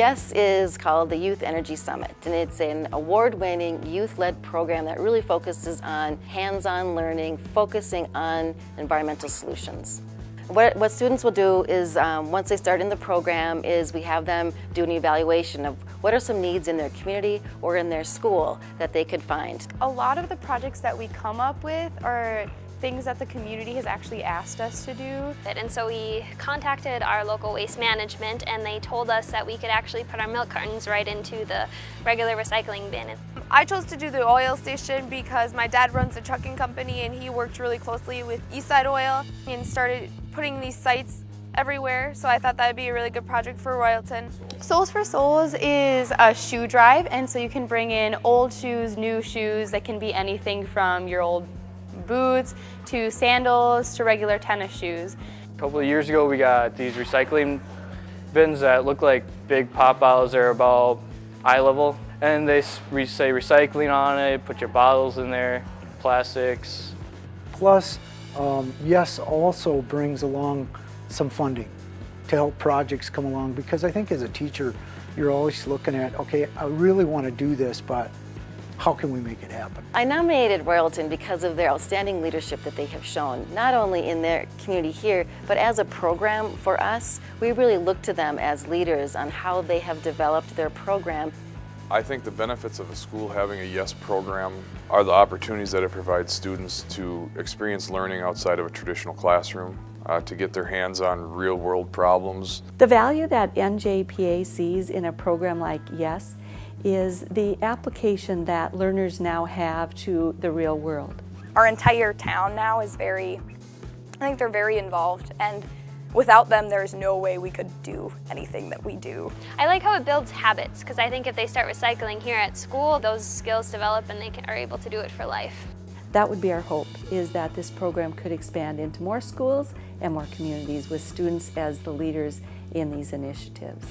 YES is called the Youth Energy Summit, and it's an award-winning youth-led program that really focuses on hands-on learning, focusing on environmental solutions. What students will do is, once they start in the program, is we have them do an evaluation of what are some needs in their community or in their school that they could find. A lot of the projects that we come up with are things that the community has actually asked us to do. And so we contacted our local waste management, and they told us that we could actually put our milk cartons right into the regular recycling bin. I chose to do the oil station because my dad runs a trucking company and he worked really closely with Eastside Oil and started putting these sites everywhere, so I thought that would be a really good project for Royalton. Souls for Souls is a shoe drive, and so you can bring in old shoes, new shoes. That can be anything from your old boots to sandals to regular tennis shoes. A couple of years ago we got these recycling bins that look like big pop bottles. They're about eye level, and they say recycling on it, put your bottles in there, plastics. Plus, YES also brings along some funding to help projects come along, because I think as a teacher you're always looking at, okay, I really want to do this, but how can we make it happen? I nominated Royalton because of their outstanding leadership that they have shown, not only in their community here, but as a program for us. We really look to them as leaders on how they have developed their program. I think the benefits of a school having a YES program are the opportunities that it provides students to experience learning outside of a traditional classroom, to get their hands on real-world problems. The value that NJPA sees in a program like YES is the application that learners now have to the real world. Our entire town now is I think they're very involved, and without them there's no way we could do anything that we do. I like how it builds habits, because I think if they start recycling here at school, those skills develop and they are able to do it for life. That would be our hope, is that this program could expand into more schools and more communities with students as the leaders in these initiatives.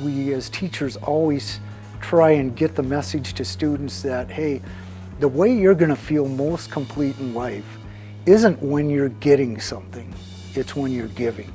We as teachers always try and get the message to students that, hey, the way you're going to feel most complete in life isn't when you're getting something, it's when you're giving.